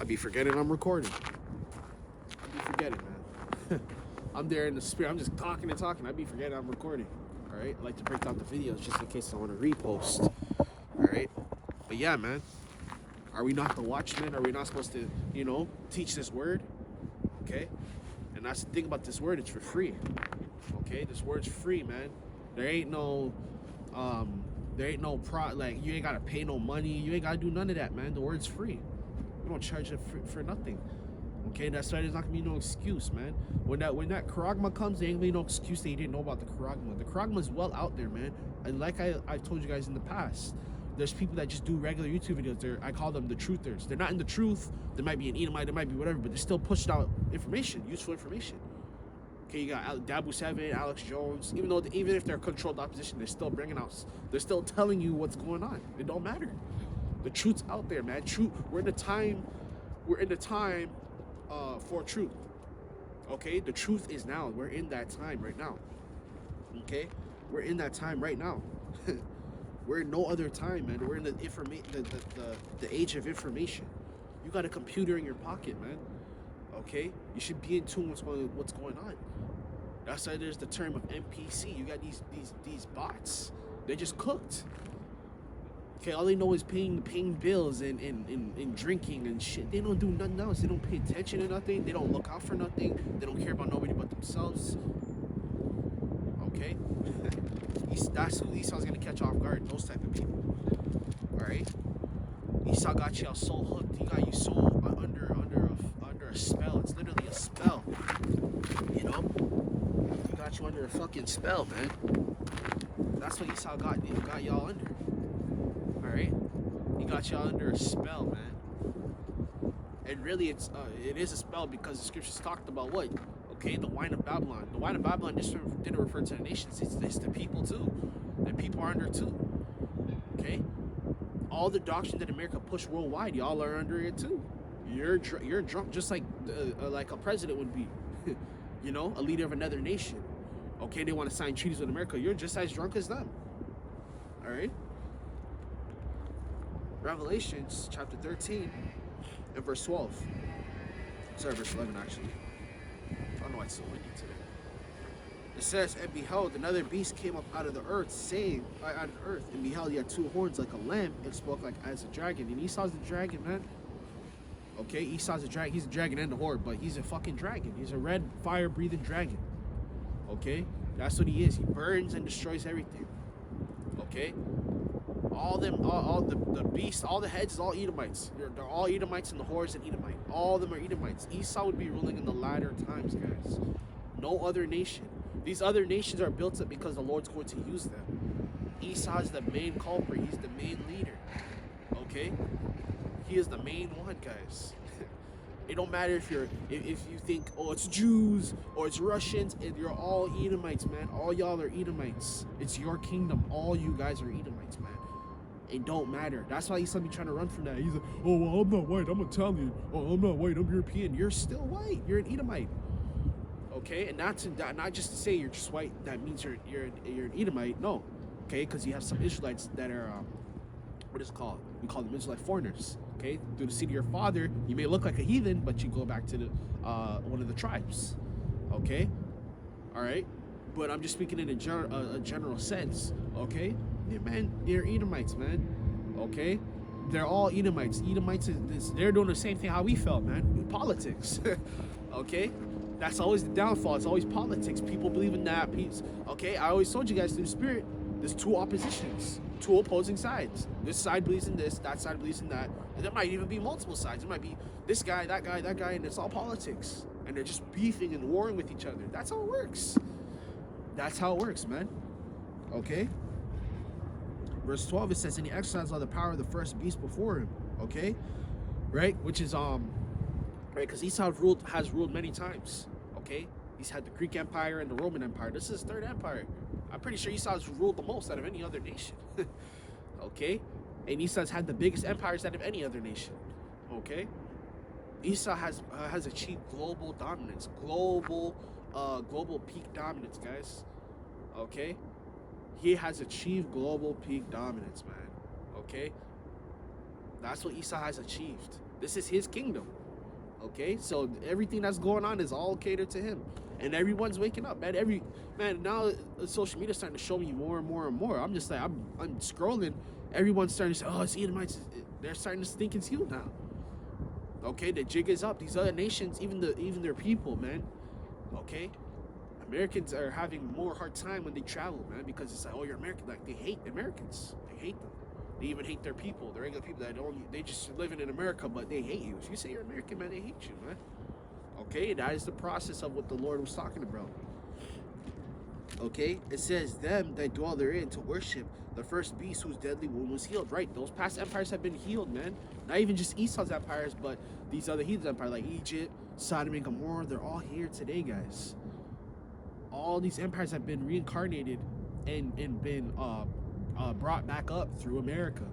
I be forgetting I'm recording. I be forgetting, man. I'm there in the spirit. I'm just talking and talking. I be forgetting I'm recording. All right. I like to break down the videos just in case I want to repost. All right. But yeah, man. Are we not the watchmen? Are we not supposed to, teach this word? Okay. And that's the thing about this word. It's for free. Okay. This word's free, man. There ain't no, like, you ain't got to pay no money. You ain't got to do none of that, man. The word's free. We don't charge it for nothing. Okay, that's why there's not gonna be no excuse, man. When that charagma comes, there ain't gonna be no excuse that you didn't know about the charagma. The charagma is well out there, man. And like I've told you guys in the past, there's people that just do regular YouTube videos. I call them the truthers. They're not in the truth. They might be an Edomite, they might be whatever, but they're still pushing out information, useful information. Okay, you got Dabu7, Alex Jones. Even if they're controlled opposition, they're still they're still telling you what's going on. It don't matter. The truth's out there, man. We're in the time for truth. Okay, the truth is now. We're in that time right now. Okay, we're in that time right now. We're in no other time, man. We're in the age of information. You got a computer in your pocket, man. Okay, you should be in tune with what's going on. That's why there's the term of NPC. You got these bots. They're just cooked. Okay, all they know is paying bills and drinking and shit. They don't do nothing else. They don't pay attention to nothing. They don't look out for nothing. They don't care about nobody but themselves. Okay? That's who Esau's gonna catch off guard. Those type of people. Alright? Esau got you all so hooked. He got you so under a spell. It's literally a spell. You know? He got you under a fucking spell, man. That's what Esau got y'all under. Alright? He got y'all under a spell, man. And really it is a spell because the scriptures talked about what? Okay, the wine of Babylon. The wine of Babylon just didn't refer to the nations, it's the people too. The people are under too. Okay? All the doctrine that America pushed worldwide, y'all are under it too. You're drunk just like a president would be. A leader of another nation. Okay, they want to sign treaties with America. You're just as drunk as them. Alright? Revelations chapter 13 and verse 12. Sorry, verse 11 actually. I don't know why it's so windy today. It says, and behold, another beast came up out of the earth, and beheld he had two horns like a lamb, and spoke like as a dragon. And Esau's the dragon, man. Okay, Esau's a dragon. He's a dragon and a whore, but he's a fucking dragon. He's a red fire-breathing dragon. Okay, that's what he is. He burns and destroys everything. Okay. All the beasts, all the heads is all Edomites. They're all Edomites, and the whores and Edomite. All of them are Edomites. Esau would be ruling in the latter times, guys. No other nation. These other nations are built up because the Lord's going to use them. Esau is the main culprit. He's the main leader. Okay? He is the main one, guys. It don't matter if you think, oh, it's Jews or it's Russians, and you're all Edomites, man. All y'all are Edomites. It's your kingdom. All you guys are Edomites, man. It don't matter. That's why Esau be trying to run from that. He's like, oh, well, I'm not white, I'm Italian. Oh, I'm not white, I'm European. You're still white. You're an Edomite. Okay, and not just to say you're just white, that means you're an Edomite. No, okay, because you have some Israelites that are what is it called? We call them Israelite foreigners. Okay, through the seed of your father, you may look like a heathen, but you go back to the one of the tribes. Okay, all right, but I'm just speaking in a general sense. Okay, yeah, man, they're Edomites, man. Okay, they're all Edomites. Edomites they're doing the same thing how we felt, man. Politics. Okay. That's always the downfall. It's always politics. People believe in that piece. Okay, I always told you guys through the spirit, there's two oppositions, two opposing sides. This side believes in this, that side believes in that. And there might even be multiple sides. There might be this guy, that guy, and it's all politics. And they're just beefing and warring with each other. That's how it works. That's how it works, man. Okay? Verse 12, it says, and he exercised all the power of the first beast before him. Okay? Right? Which is, right? Because Esau has ruled many times. Okay, he's had the Greek Empire and the Roman Empire. This is his third empire. I'm pretty sure Esau's ruled the most out of any other nation. Okay, and Esau's had the biggest empires out of any other nation. Okay, Esau has achieved global dominance, global peak dominance, guys. Okay, he has achieved global peak dominance, man. Okay, that's what Esau has achieved. This is his kingdom. Okay, so everything that's going on is all catered to him, and everyone's waking up, man. Now social media is starting to show me more and more and more. I'm just like, I'm scrolling. Everyone's starting to say, oh, it's Edomites. They're starting to think it's you now. Okay, the jig is up. These other nations, even their people, man. Okay, Americans are having more hard time when they travel, man, because it's like, oh, you're American. Like, they hate Americans. They hate them. They even hate their people. The regular people they just living in America, but they hate you. If you say you're American, man, they hate you, man. Okay, that is the process of what the Lord was talking about. Okay, it says them that dwell therein to worship the first beast whose deadly wound was healed. Right, those past empires have been healed, man. Not even just Esau's empires, but these other heathen empires like Egypt, Sodom and Gomorrah. They're all here today, guys. All these empires have been reincarnated and been brought back up through America.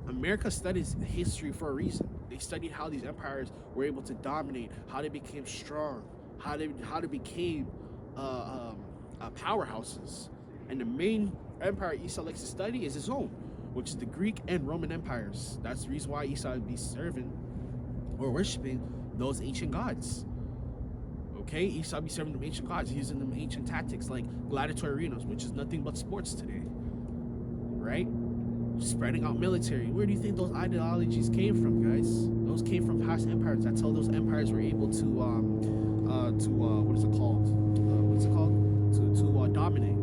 America studies history for a reason. They studied how these empires were able to dominate, how they became strong, how they became powerhouses. And the main empire Esau likes to study is his own, which is the Greek and Roman empires. That's the reason why Esau would be serving or worshiping those ancient gods. Okay, Esau be serving them ancient gods, using them ancient tactics like gladiatorial arenas, which is nothing but sports today. Right? Spreading out military. Where do you think those ideologies came from, guys? Those came from past empires. That's how those empires were able to what is it called? To dominate.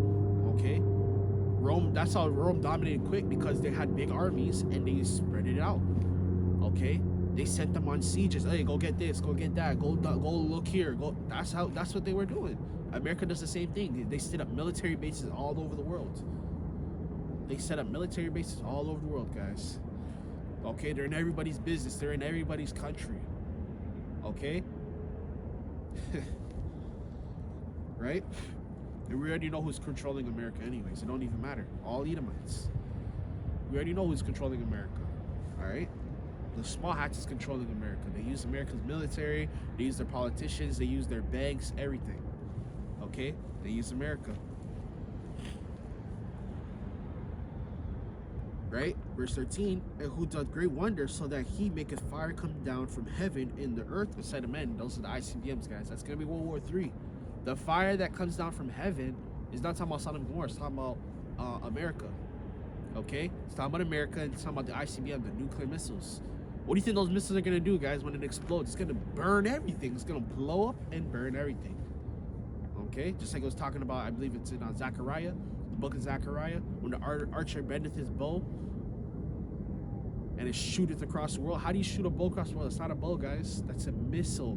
Okay? Rome, that's how Rome dominated quick, because they had big armies and they spread it out. Okay? They sent them on sieges. Hey, go get this, go get that, go look here, go. That's what they were doing. America does the same thing. They set up military bases all over the world. They set up military bases all over the world, guys. Okay, they're in everybody's business. They're in everybody's country. Okay? Right? And we already know who's controlling America anyways. It don't even matter. All Edomites. We already know who's controlling America. Alright? The small hats is controlling America. They use America's military. They use their politicians. They use their banks. Everything. Okay? They use America. Right? Verse 13, and who doth great wonders, so that he maketh fire come down from heaven in the earth beside of men. Those are the ICBMs, guys. That's going to be World War III. The fire that comes down from heaven is not talking about Sodom and Gomorrah. It's talking about America. Okay? It's talking about America, and it's talking about the ICBM, the nuclear missiles. What do you think those missiles are going to do, guys, when it explodes? It's going to burn everything. It's going to blow up and burn everything. Okay? Just like I was talking about, I believe it's in Zechariah, the book of Zechariah, when the archer bendeth his bow and it shooteth across the world. How do you shoot a bow across the world? It's not a bow, guys. That's a missile.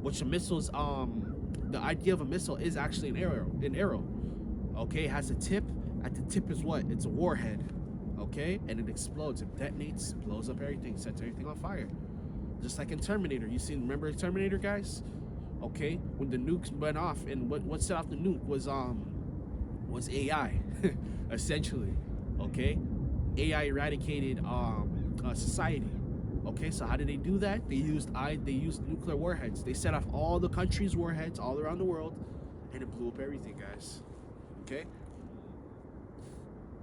Which a missile is, the idea of a missile is actually an arrow. Okay? It has a tip. At the tip is what? It's a warhead. Okay? And it explodes. It detonates, blows up everything, sets everything on fire. Just like in Terminator. You seen, remember Terminator, guys? Okay? When the nukes went off, and what set off the nuke was AI, essentially. Okay? AI eradicated society. Okay, so how did they do that? They used nuclear warheads. They set off all the countries' warheads all around the world, and it blew up everything, guys. Okay?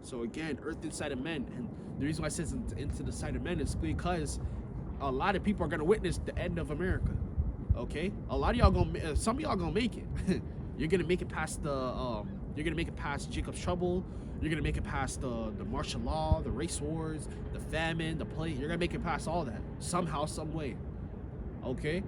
So again, earth inside of men, and the reason why it says into the side of men is because a lot of people are gonna witness the end of America. Okay, a lot of y'all some of y'all gonna make it. You're gonna make it past you're gonna make it past Jacob's trouble. You're gonna make it past the martial law, the race wars, the famine, the plague. You're gonna make it past all that somehow, some way. Okay,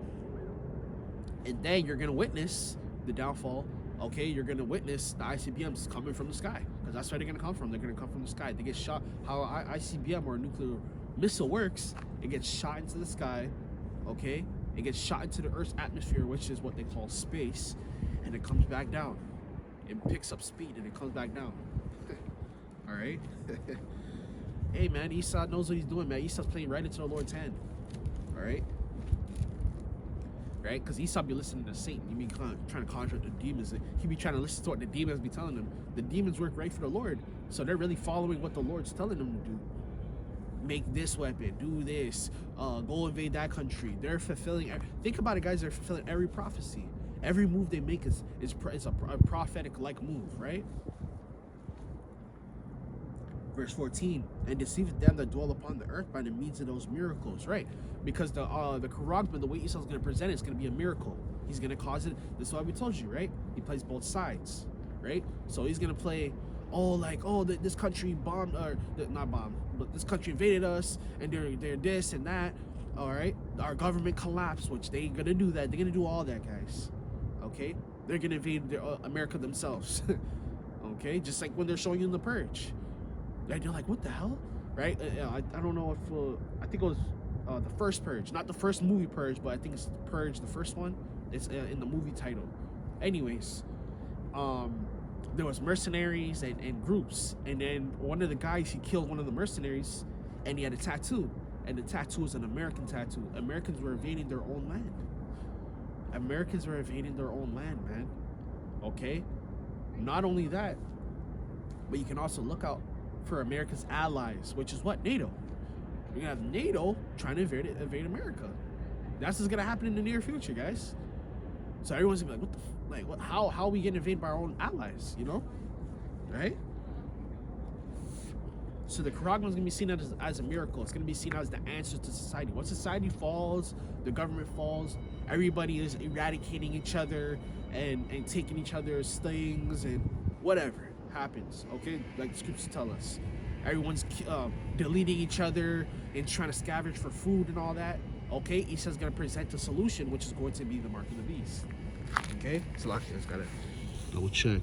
and then you're gonna witness the downfall. Okay, you're gonna witness the ICBMs coming from the sky, because that's where they're gonna come from. They're gonna come from the sky. They get shot. How ICBM or a nuclear missile works, it gets shot into the sky. Okay, it gets shot into the Earth's atmosphere, which is what they call space, and it comes back down. It picks up speed and it comes back down. All right. Hey man, Esau knows what he's doing, man. Esau's playing right into the Lord's hand. All right. Right? Because Esau be listening to Satan. He be trying to conjure the demons. He be trying to listen to what the demons be telling him. The demons work right for the Lord. So they're really following what the Lord's telling them to do. Make this weapon. Do this. Go invade that country. They're fulfilling. Think about it, guys. They're fulfilling every prophecy. Every move they make is a prophetic-like move, right? Verse 14, and deceiveth them that dwell upon the earth by the means of those miracles, right? Because the Karagma, the way Esau's going to present it, is going to be a miracle. He's going to cause it. This is why we told you, right? He plays both sides, right? So he's going to play, this country bombed, or not bombed, but this country invaded us, and they're this and that, all right? Our government collapsed, which they ain't going to do that. They're going to do all that, guys, okay? They're going to invade America themselves, okay? Just like when they're showing you in The Purge. And you're like, what the hell, right? I don't know if, I think it was the first Purge, not the first movie Purge, but I think it's Purge, the first one. It's in the movie title. Anyways, there was mercenaries and groups, and then one of the guys, he killed one of the mercenaries, and he had a tattoo, and the tattoo was an American tattoo. Americans were invading their own land. Americans were invading their own land, man. Okay? Not only that, but you can also look out for America's allies, which is what? NATO. You're gonna have NATO trying to invade America. That's what's gonna happen in the near future, guys. So everyone's gonna be like, what how are we getting invaded by our own allies, you know? Right? So the Karagma is gonna be seen as a miracle. It's gonna be seen as the answer to society. Once society falls, the government falls, everybody is eradicating each other and taking each other's things and whatever happens, okay? Like the scriptures tell us. Everyone's deleting each other and trying to scavenge for food and all that. Okay, Esau's gonna present a solution, which is going to be the mark of the beast. Okay, so let's gotta double check.